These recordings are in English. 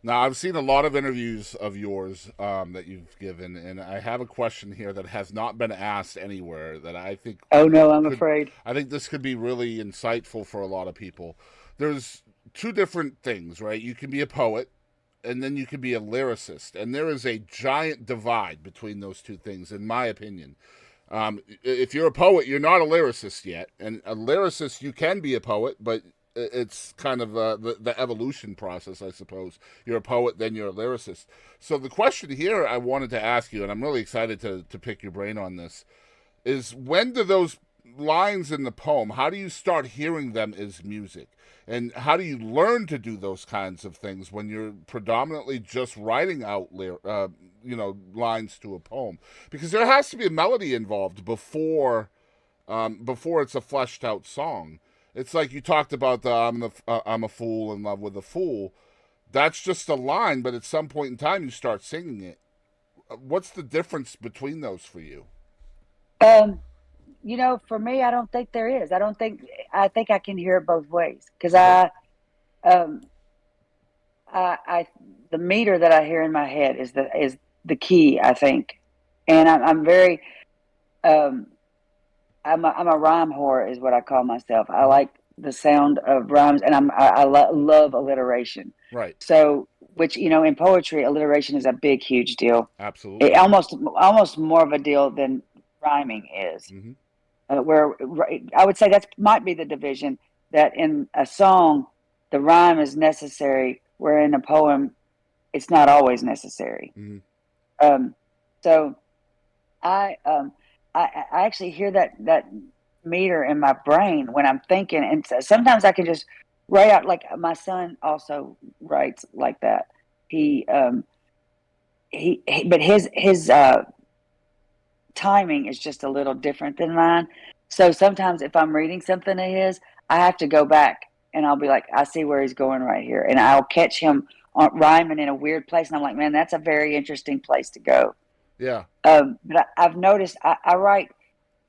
Now, I've seen a lot of interviews of yours that you've given, and I have a question here that has not been asked anywhere that I think Oh no, I'm could, afraid. I think this could be really insightful for a lot of people. There's two different things, right? You can be a poet, and then you can be a lyricist, and there is a giant divide between those two things, in my opinion. If you're a poet, you're not a lyricist yet, and a lyricist you can be a poet, but it's kind of the evolution process, I suppose. You're a poet, then you're a lyricist. So the question here I wanted to ask you, and I'm really excited to pick your brain on this, is when do those lines in the poem, how do you start hearing them as music? And how do you learn to do those kinds of things when you're predominantly just writing out lines to a poem? Because there has to be a melody involved before it's a fleshed out song. It's like you talked about the I'm a fool in love with a fool. That's just a line, but at some point in time you start singing it. What's the difference between those for you? Um, for me, I don't think there is. I think I can hear it both ways because Okay. um, I, the meter that I hear in my head is the key, I think, and I'm very, um, I'm a rhyme whore, is what I call myself. I Mm-hmm. like the sound of rhymes, and love alliteration. Right. So, which in poetry, alliteration is a big, huge deal. It Absolutely. almost more of a deal than rhyming is. Mm-hmm. Where I would say that might be the division, that in a song the rhyme is necessary, where in a poem it's not always necessary. Mm-hmm. Um, so I, um, I actually hear that meter in my brain when I'm thinking, and sometimes I can just write out. Like my son also writes like that. He but his timing is just a little different than mine. So sometimes if I'm reading something of his, I have to go back and I'll be like, I see where he's going right here, and I'll catch him on rhyming in a weird place, and I'm like, man, that's a very interesting place to go. Yeah. But I've noticed I write,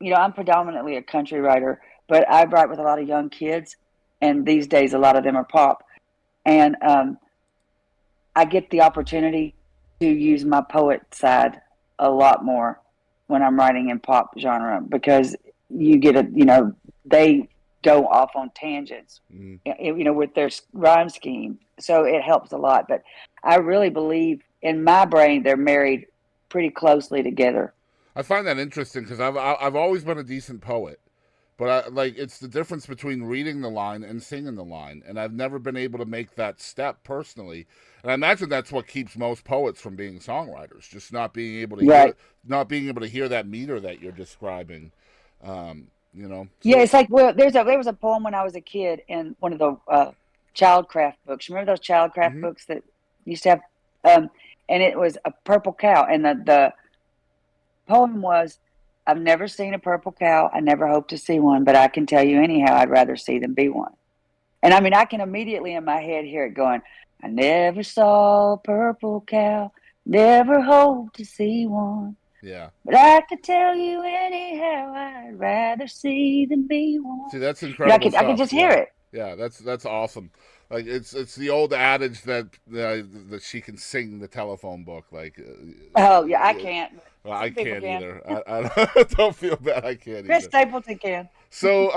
I'm predominantly a country writer, but I write with a lot of young kids, and these days a lot of them are pop, and I get the opportunity to use my poet side a lot more when I'm writing in pop genre, because you get they go off on tangents, Mm-hmm. with their rhyme scheme. So it helps a lot. But I really believe in my brain, they're married pretty closely together. I find that interesting because I've always been a decent poet, but like it's the difference between reading the line and singing the line, and I've never been able to make that step personally. And I imagine that's what keeps most poets from being songwriters, just Right. not being able to hear that meter that you're describing. You know, Yeah, so it's like, well, there was a poem when I was a kid in one of the childcraft books. Remember those childcraft hmm books that used to have, um, and it was a purple cow, and the poem was, "I've never seen a purple cow. I never hope to see one, but I can tell you anyhow, I'd rather see than be one." And I mean, I can immediately in my head hear it going, "I never saw a purple cow, never hope to see one. yeah. But I could tell you anyhow, I'd rather see than be one." See, that's You know, incredible I could stuff. just hear Yeah, it. yeah, that's awesome. Like it's the old adage that that she can sing the telephone book. Oh yeah, I Yeah, can't. well, I Some people can't can. either. I don't feel bad. I can't Chris either. Stapleton can. So,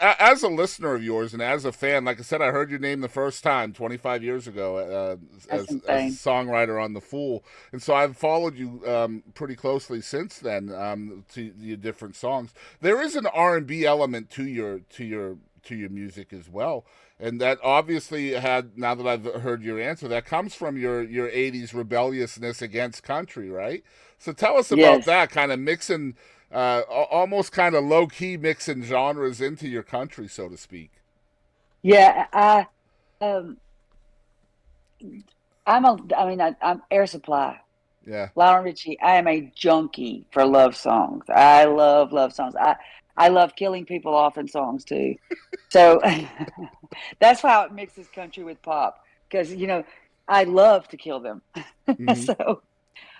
as a listener of yours and as a fan, like I said, I heard your name the first time 25 years ago That's as a insane. songwriter on The Fool, and so I've followed you pretty closely since then to your different songs. There is an R&B element to your music as well. And that obviously had, now that I've heard your answer, that comes from your 80s rebelliousness against country, right? So tell us about Yes. that, kind of mixing almost kind of low key mixing genres into your country, so to speak. Yeah. Um I'm Air Supply. Yeah. Lionel Richie. I am a junkie for love songs. I love love songs. I love killing people off in songs too. So that's how it mixes country with pop, because I love to kill them. hmm So,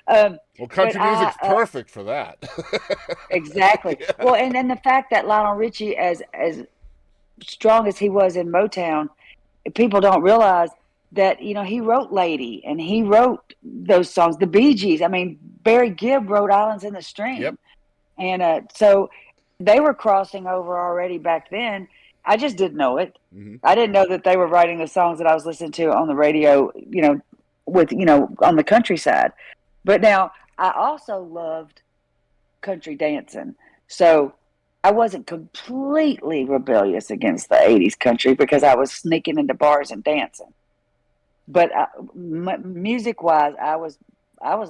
um, Well, but country music's perfect for that. exactly. yeah. Well, and then the fact that Lionel Richie, as strong as he was in Motown, people don't realize. that he wrote Lady, and he wrote those songs, the Bee Gees. I mean, Barry Gibb wrote Islands in the Yep. Stream. And so they were crossing over already back then. I just didn't know it. Hmm. I didn't know that they were writing the songs that I was listening to on the radio, with, on the countryside. But now I also loved country dancing. So I wasn't completely rebellious against the 80s country because I was sneaking into bars and dancing. But music wise, I was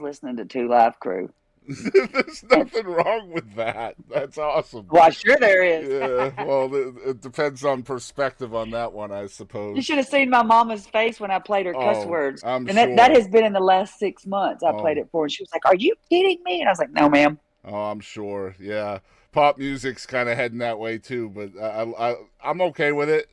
listening to Two Live Crew. There's And nothing wrong with that. That's awesome. well, sure there is. Yeah, well, it depends on perspective on that one, I You suppose. should have seen my mama's face when I played her cuss Oh, words. I'm And that sure. has been in the last 6 months. I played Oh, it for her. And she was like, "Are you kidding me?" And I was like, "No, ma'am." I'm sure. Yeah, pop music's kind of heading that way too, but I'm okay with it.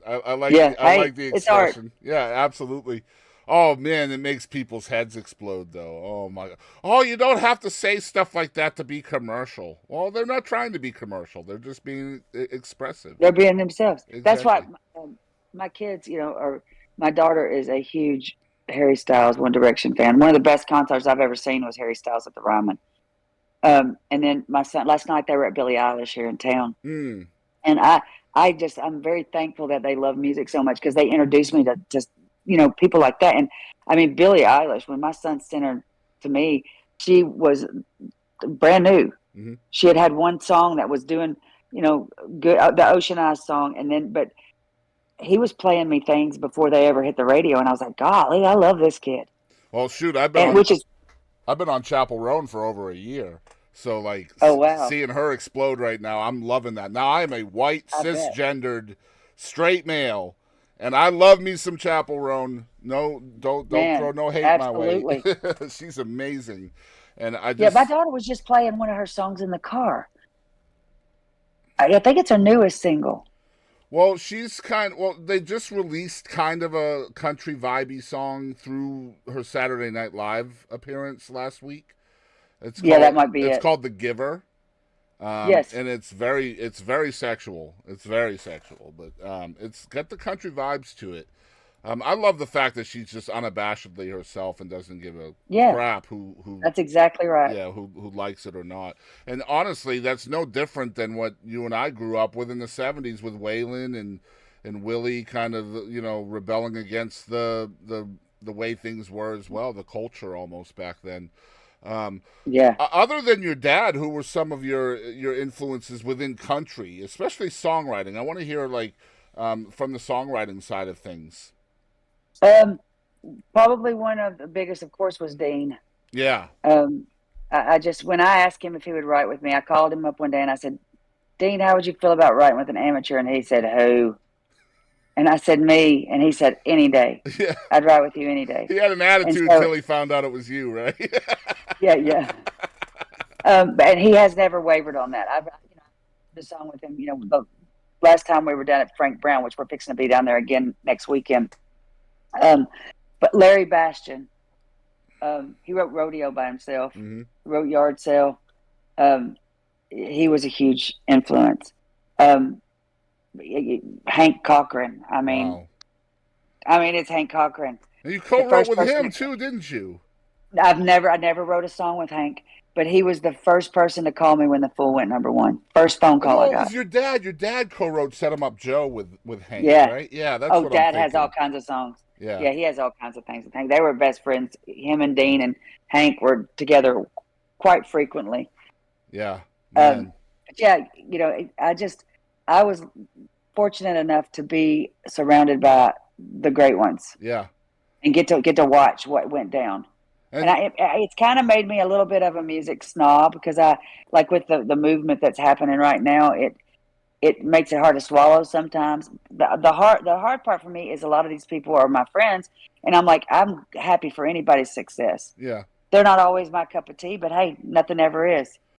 Yeah. I Hey, like the it's art. expression. Yeah, absolutely. Oh man, it makes people's heads explode though. Oh my god. Oh, you don't have to say stuff like that to be commercial. Well, they're not trying to be commercial. They're just being expressive. They're being themselves. That's why Exactly. my kids, or my daughter is a huge Harry Styles One Direction fan. One of the best concerts I've ever seen was Harry Styles at the Ryman. And then my son, last night they were at Billie Eilish here in town. Mm. And I'm very thankful that they love music so much because they introduced me to just, people like that. And I mean, Billie Eilish, when my son sent her to me, she was brand new. Mm-hmm. She had one song that was doing, good, the Ocean Eyes song. And then, but he was playing me things before they ever hit the radio. And I was like, golly, I love this kid. Well, shoot, And which is, I've been on Chapel Roan for over a year. So like oh, wow. seeing her explode right now, I'm loving that. Now I'm a white I bet. cisgendered straight male, and I love me some Chapel Roan. No, don't throw Man, no hate my way. absolutely. She's amazing, and I Yeah, my just daughter was just playing one of her songs in the car. I think it's her newest single. well, she's kind. Well, they just released kind of a country vibey song through her Saturday Night Live appearance last week. Yeah, that might be It's it. called The Giver. Yes. And it's very sexual. It's very sexual, but it's got the country vibes to it. I love the fact that she's just unabashedly herself and doesn't give a Yeah, crap that's exactly right. who likes it or not. And honestly, that's no different than what you and I grew up with in the '70s with Waylon and Willie, kind of rebelling against the way things were as well, the culture almost back then. Um, Yeah. other than your dad, who were some of your influences within country, especially songwriting? I want to hear like from the songwriting side of things. Um, Probably one of the biggest, of course, was Dean. Yeah. Um, I just, when I asked him if he would write with me, I called him up one day and I said, Dean, how would you feel about writing with an amateur? And he said, who? And I said, me. And he said, any day. Yeah. I'd write with you any day. He had an And attitude so, till he found out it was you, right? yeah, yeah. And he has never wavered on that. I've, the song with him, the last time we were down at Frank Brown, which we're fixing to be down there again next weekend. But Larry Bastion, he wrote Rodeo by himself, Hmm. wrote Yard Sale. Um, he was a huge influence. Um, Hank Cochran. Wow. It's Hank Cochran. And you The co-wrote first with person him to, too, didn't you? I never wrote a song with Hank, but he was the first person to call me when the Fool went number one. First phone Oh, call I no, it was got. your dad. Your dad co-wrote "Set 'Em Up Joe" with Hank, Yeah. right? Yeah, that's Oh, what I'm Dad has all thinking. kinds of songs. Yeah. Yeah, he has all kinds of things with Hank. They were best friends. Him and Dean and Hank were together quite frequently. Yeah. Um, Man. but yeah, I was fortunate enough to be surrounded by the great ones Yeah. and get to watch what went down. And And it's kind of made me a little bit of a music snob because I like with the movement that's happening right now. It makes it hard to swallow sometimes. The hard part for me is a lot of these people are my friends, and I'm like I'm happy for anybody's success. yeah. They're not always my cup of tea, but hey, nothing ever is.